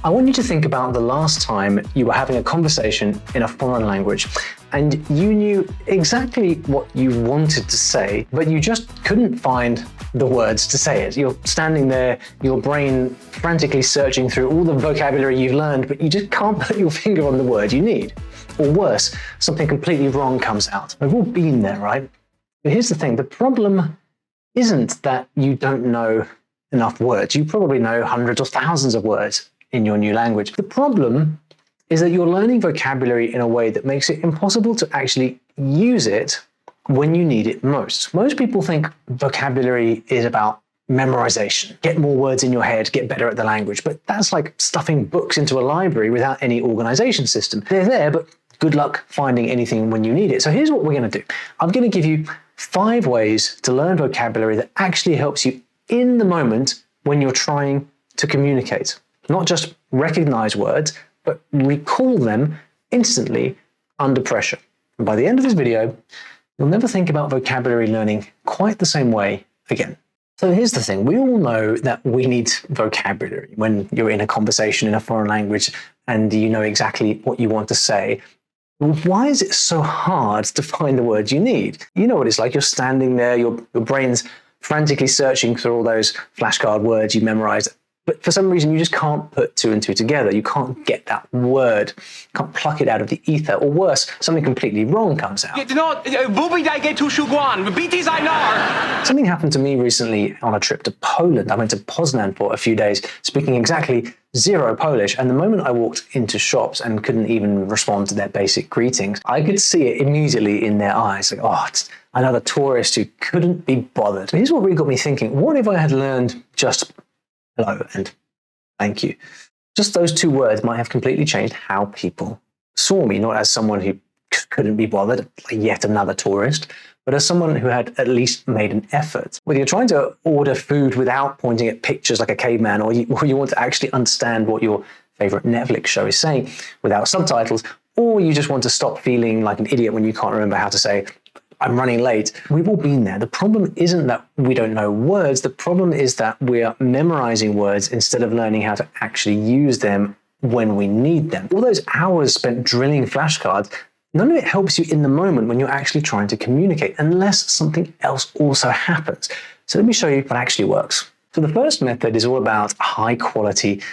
I want you to think about the last time you were having a conversation in a foreign language and you knew exactly what you wanted to say, but you just couldn't find the words to say it. You're standing there, your brain frantically searching through all the vocabulary you've learned, but you just can't put your finger on the word you need. Or worse, something completely wrong comes out. We've all been there, right? But here's the thing, the problem isn't that you don't know enough words. You probably know hundreds or thousands of words in your new language. The problem is that you're learning vocabulary in a way that makes it impossible to actually use it when you need it most. Most people think vocabulary is about memorization. Get more words in your head, get better at the language. But that's like stuffing books into a library without any organization system. They're there, but good luck finding anything when you need it. So here's what we're going to do. I'm going to give you 5 ways to learn vocabulary that actually helps you in the moment when you're trying to communicate. Not just recognize words, but recall them instantly under pressure. And by the end of this video, you'll never think about vocabulary learning quite the same way again. So here's the thing, we all know that we need vocabulary when you're in a conversation in a foreign language and you know exactly what you want to say. Why is it so hard to find the words you need? You know what it's like, you're standing there, your brain's frantically searching through all those flashcard words you memorized, but for some reason you just can't put 2 and 2 together. You can't get that word, can't pluck it out of the ether, or worse, something completely wrong comes out. Something happened to me recently on a trip to Poland. I went to Poznan for a few days, speaking exactly 0 Polish, and the moment I walked into shops and couldn't even respond to their basic greetings, I could see it immediately in their eyes, like, oh, it's another tourist who couldn't be bothered. But here's what really got me thinking, what if I had learned just hello and thank you? Just those 2 words might have completely changed how people saw me, not as someone who couldn't be bothered, like yet another tourist, but as someone who had at least made an effort. Whether you're trying to order food without pointing at pictures like a caveman, or you want to actually understand what your favorite Netflix show is saying without subtitles, or you just want to stop feeling like an idiot when you can't remember how to say, I'm running late. We've all been there. The problem isn't that we don't know words. The problem is that we're memorizing words instead of learning how to actually use them when we need them. All those hours spent drilling flashcards, none of it helps you in the moment when you're actually trying to communicate, unless something else also happens. So let me show you what actually works. So the first method is all about high quality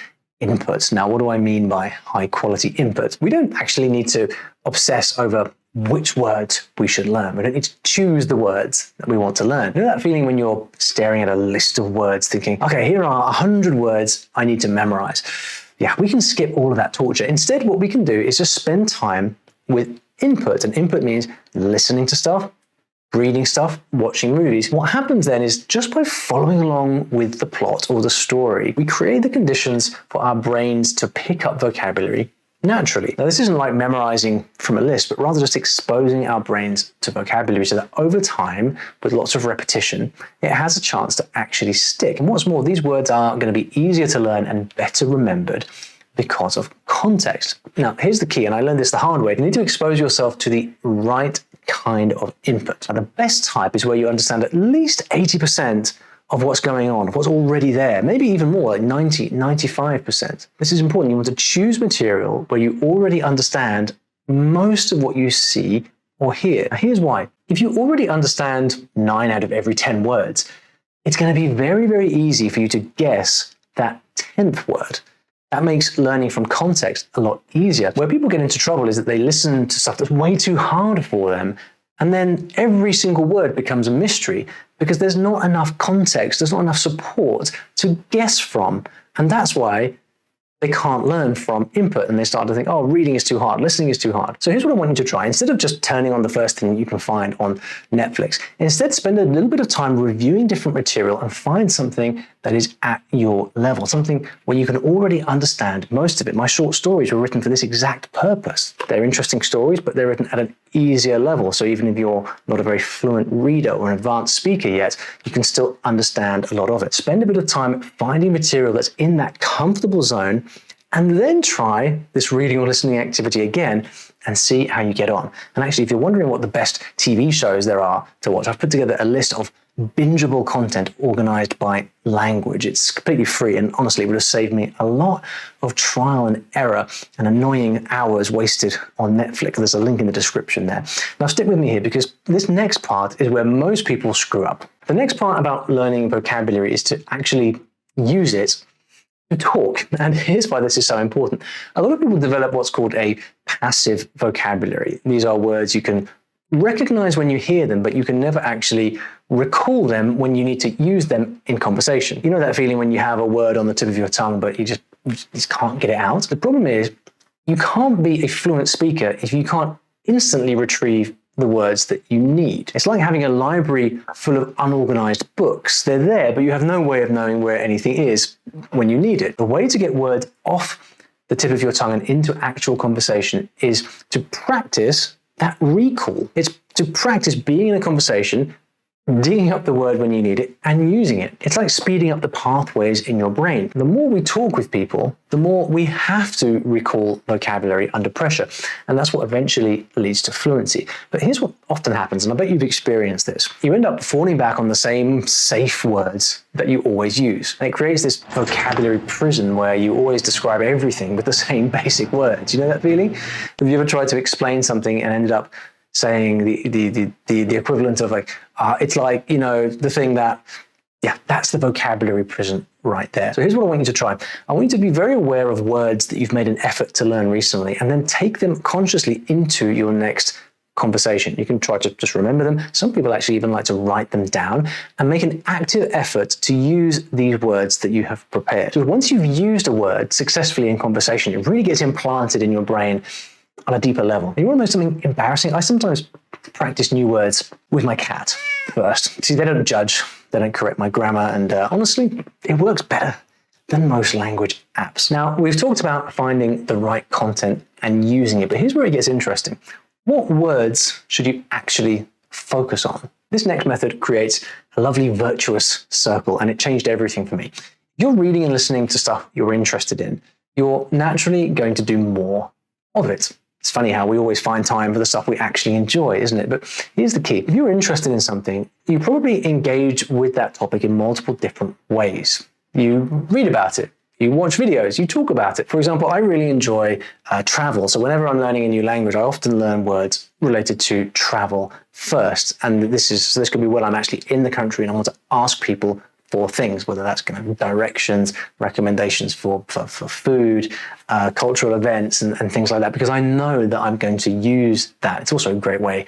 inputs. Now, what do I mean by high quality inputs? We don't actually need to obsess over which words we should learn. We don't need to choose the words that we want to learn. You know that feeling when you're staring at a list of words thinking, okay, here are 100 words I need to memorize. Yeah, we can skip all of that torture. Instead, what we can do is just spend time with input. And input means listening to stuff, reading stuff, watching movies. What happens then is just by following along with the plot or the story, we create the conditions for our brains to pick up vocabulary naturally. Now, this isn't like memorizing from a list, but rather just exposing our brains to vocabulary so that over time, with lots of repetition, it has a chance to actually stick. And what's more, these words are going to be easier to learn and better remembered because of context. Now, here's the key, and I learned this the hard way. You need to expose yourself to the right kind of input. Now, the best type is where you understand at least 80% of what's going on, of what's already there, maybe even more, like 90, 95%. This is important. You want to choose material where you already understand most of what you see or hear. Now, here's why. If you already understand 9 out of every 10 words, it's going to be very, very easy for you to guess that 10th word. That makes learning from context a lot easier. Where people get into trouble is that they listen to stuff that's way too hard for them, and then every single word becomes a mystery because there's not enough context, there's not enough support to guess from. And that's why they can't learn from input and they start to think, oh, reading is too hard, listening is too hard. So here's what I want you to try. Instead of just turning on the first thing you can find on Netflix, instead spend a little bit of time reviewing different material and find something that is at your level, something where you can already understand most of it. My short stories were written for this exact purpose. They're interesting stories, but they're written at an easier level. So even if you're not a very fluent reader or an advanced speaker yet, you can still understand a lot of it. Spend a bit of time finding material that's in that comfortable zone, and then try this reading or listening activity again and see how you get on. And actually, if you're wondering what the best TV shows there are to watch, I've put together a list of bingeable content organized by language. It's completely free, and honestly, it would have saved me a lot of trial and error and annoying hours wasted on Netflix. There's a link in the description there. Now stick with me here, because this next part is where most people screw up. The next part about learning vocabulary is to actually use it to talk. And here's why this is so important. A lot of people develop what's called a passive vocabulary. These are words you can recognize when you hear them, but you can never actually recall them when you need to use them in conversation. You know that feeling when you have a word on the tip of your tongue, but you just can't get it out? The problem is you can't be a fluent speaker if you can't instantly retrieve the words that you need. It's like having a library full of unorganized books. They're there, but you have no way of knowing where anything is when you need it. The way to get words off the tip of your tongue and into actual conversation is to practice that recall. It's to practice being in a conversation, digging up the word when you need it, and using it. It's like speeding up the pathways in your brain. The more we talk with people, the more we have to recall vocabulary under pressure. And that's what eventually leads to fluency. But here's what often happens, and I bet you've experienced this. You end up falling back on the same safe words that you always use. And it creates this vocabulary prison where you always describe everything with the same basic words. You know that feeling? Have you ever tried to explain something and ended up saying the equivalent of like, it's like, you know, the thing that, yeah, that's the vocabulary prison right there. So here's what I want you to try. I want you to be very aware of words that you've made an effort to learn recently, and then take them consciously into your next conversation. You can try to just remember them. Some people actually even like to write them down and make an active effort to use these words that you have prepared. So once you've used a word successfully in conversation, it really gets implanted in your brain on a deeper level. You want to know something embarrassing? I sometimes practice new words with my cat first. See, they don't judge, they don't correct my grammar, and honestly, it works better than most language apps. Now, we've talked about finding the right content and using it, but here's where it gets interesting. What words should you actually focus on? This next method creates a lovely virtuous circle, and it changed everything for me. If you're reading and listening to stuff you're interested in, you're naturally going to do more of it. It's funny how we always find time for the stuff we actually enjoy, isn't it? But here's the key. If you're interested in something, you probably engage with that topic in multiple different ways. You read about it, you watch videos, you talk about it. For example, I really enjoy travel. So whenever I'm learning a new language, I often learn words related to travel first. And this could be when I'm actually in the country and I want to ask people for things, whether that's kind of directions, recommendations for food, cultural events, and things like that, because I know that I'm going to use that. It's also a great way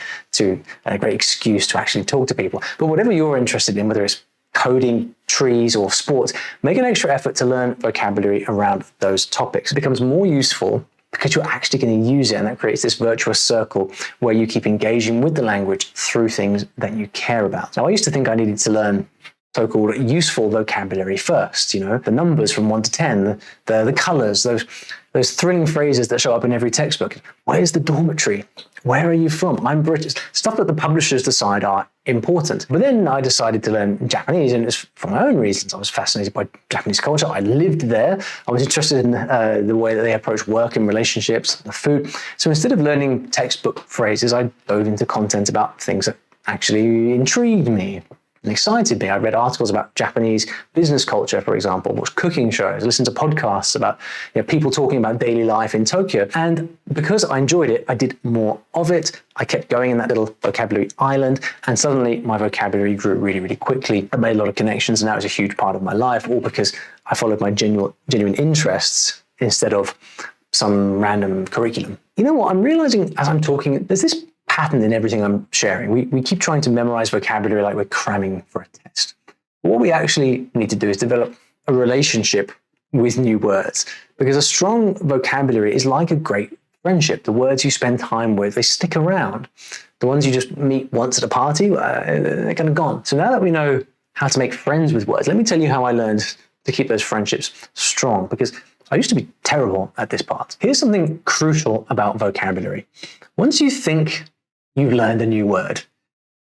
a great excuse to actually talk to people. But whatever you're interested in, whether it's coding, trees, or sports, make an extra effort to learn vocabulary around those topics. It becomes more useful because you're actually going to use it, and that creates this virtuous circle where you keep engaging with the language through things that you care about. Now, I used to think I needed to learn so-called useful vocabulary first, you know, the numbers from 1 to 10, the colors, those thrilling phrases that show up in every textbook. Where's the dormitory? Where are you from? I'm British. Stuff that the publishers decide are important. But then I decided to learn Japanese, and it's for my own reasons. I was fascinated by Japanese culture. I lived there. I was interested in the way that they approach work and relationships, the food. So instead of learning textbook phrases, I dove into content about things that actually intrigued me and excited me. I read articles about Japanese business culture, for example, watched cooking shows, listened to podcasts about people talking about daily life in Tokyo. And because I enjoyed it, I did more of it. I kept going in that little vocabulary island, and suddenly my vocabulary grew really, really quickly. I made a lot of connections, and that was a huge part of my life, all because I followed my genuine interests instead of some random curriculum. You know what? I'm realizing as I'm talking, there's this pattern in everything I'm sharing. We keep trying to memorize vocabulary like we're cramming for a test. But what we actually need to do is develop a relationship with new words, because a strong vocabulary is like a great friendship. The words you spend time with, they stick around. The ones you just meet once at a party, they're kind of gone. So now that we know how to make friends with words, let me tell you how I learned to keep those friendships strong, because I used to be terrible at this part. Here's something crucial about vocabulary. Once you think you've learned a new word,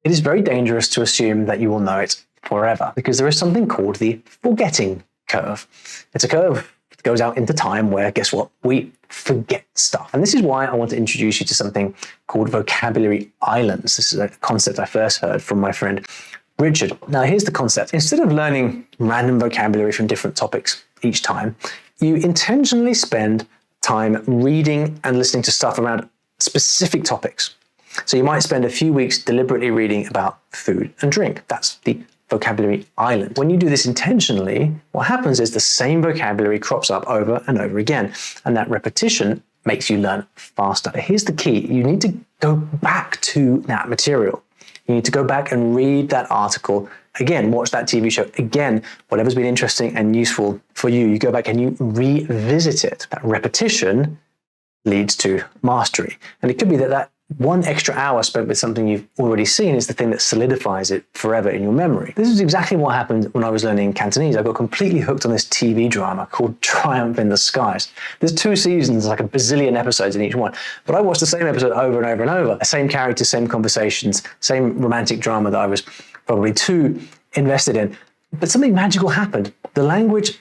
it is very dangerous to assume that you will know it forever, because there is something called the forgetting curve. It's a curve that goes out into time where, guess what? We forget stuff. And this is why I want to introduce you to something called vocabulary islands. This is a concept I first heard from my friend Richard. Now, here's the concept. Instead of learning random vocabulary from different topics each time, you intentionally spend time reading and listening to stuff around specific topics. So you might spend a few weeks deliberately reading about food and drink. That's the vocabulary island. When you do this intentionally, what happens is the same vocabulary crops up over and over again, and that repetition makes you learn faster. But here's the key. You need to go back to that material. You need to go back and read that article again, watch that TV show again, whatever's been interesting and useful for you, you go back and you revisit it. That repetition leads to mastery. And it could be that one extra hour spent with something you've already seen is the thing that solidifies it forever in your memory. This is exactly what happened when I was learning Cantonese. I got completely hooked on this TV drama called Triumph in the Skies. There's 2 seasons, like a bazillion episodes in each one, but I watched the same episode over and over and over. Same characters, same conversations, same romantic drama that I was probably too invested in. But something magical happened. The language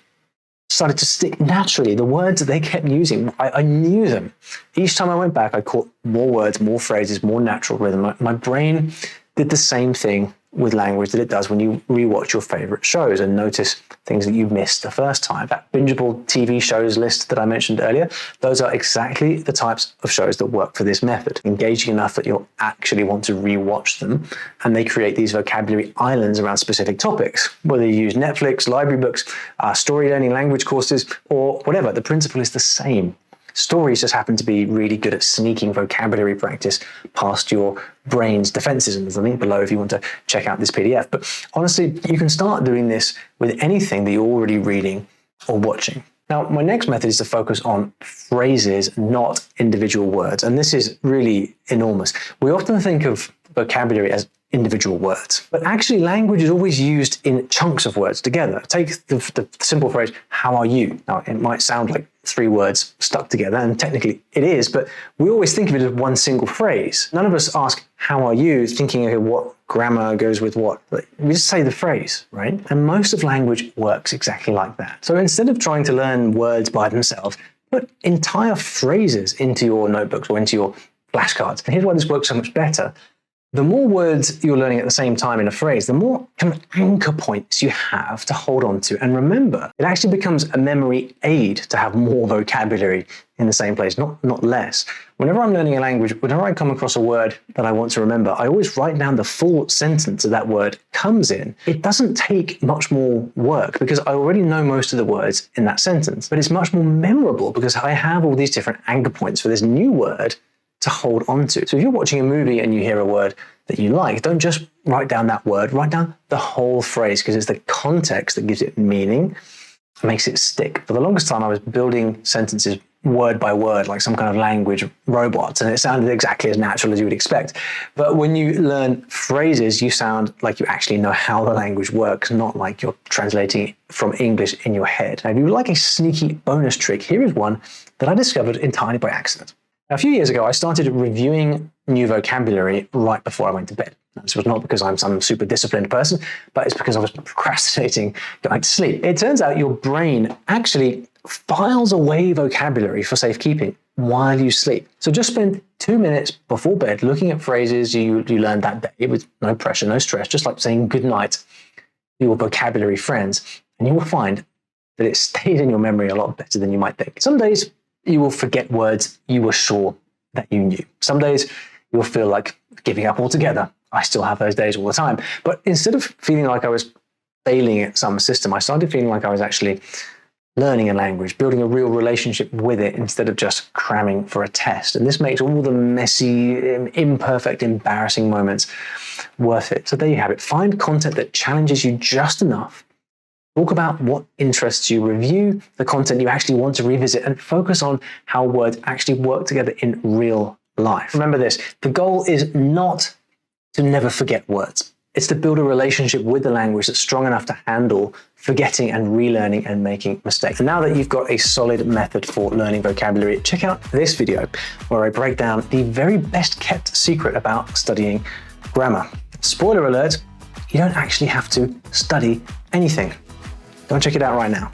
started to stick naturally. The words that they kept using, I knew them. Each time I went back, I caught more words, more phrases, more natural rhythm. My brain did the same thing with language that it does when you rewatch your favorite shows and notice things that you missed the first time. That bingeable TV shows list that I mentioned earlier, those are exactly the types of shows that work for this method. Engaging enough that you'll actually want to rewatch them, and they create these vocabulary islands around specific topics. Whether you use Netflix, library books, story learning language courses, or whatever, the principle is the same. Stories just happen to be really good at sneaking vocabulary practice past your brain's defenses. And there's a link below if you want to check out this PDF. But honestly, you can start doing this with anything that you're already reading or watching. Now, my next method is to focus on phrases, not individual words. And this is really enormous. We often think of vocabulary as individual words, but actually language is always used in chunks of words together. Take the simple phrase, how are you? Now, it might sound like 3 words stuck together, and technically it is, but we always think of it as one single phrase. None of us ask, how are you, thinking, okay, what grammar goes with what? We just say the phrase, right? And most of language works exactly like that. So instead of trying to learn words by themselves, put entire phrases into your notebooks or into your flashcards. And here's why this works so much better. The more words you're learning at the same time in a phrase, the more kind of anchor points you have to hold on to and remember. It actually becomes a memory aid to have more vocabulary in the same place, not less. Whenever I'm learning a language, whenever I come across a word that I want to remember, I always write down the full sentence that that word comes in. It doesn't take much more work because I already know most of the words in that sentence, but it's much more memorable because I have all these different anchor points for this new word to hold on to. So if you're watching a movie and you hear a word that you like, don't just write down that word, write down the whole phrase because it's the context that gives it meaning, makes it stick. For the longest time, I was building sentences word by word, like some kind of language robot, and it sounded exactly as natural as you would expect. But when you learn phrases, you sound like you actually know how the language works, not like you're translating it from English in your head. Now, if you would like a sneaky bonus trick, here is one that I discovered entirely by accident. A few years ago, I started reviewing new vocabulary right before I went to bed. This was not because I'm some super disciplined person, but it's because I was procrastinating going to sleep. It turns out your brain actually files away vocabulary for safekeeping while you sleep. So just spend 2 minutes before bed looking at phrases you learned that day with no pressure, no stress, just like saying goodnight to your vocabulary friends, and you will find that it stays in your memory a lot better than you might think. Some days, you will forget words you were sure that you knew. Some days you'll feel like giving up altogether. I still have those days all the time. But instead of feeling like I was failing at some system, I started feeling like I was actually learning a language, building a real relationship with it instead of just cramming for a test. And this makes all the messy, imperfect, embarrassing moments worth it. So there you have it. Find content that challenges you just enough. Talk about what interests you, review the content you actually want to revisit, and focus on how words actually work together in real life. Remember this, the goal is not to never forget words. It's to build a relationship with the language that's strong enough to handle forgetting and relearning and making mistakes. And now that you've got a solid method for learning vocabulary, check out this video where I break down the very best kept secret about studying grammar. Spoiler alert, you don't actually have to study anything. Go check it out right now.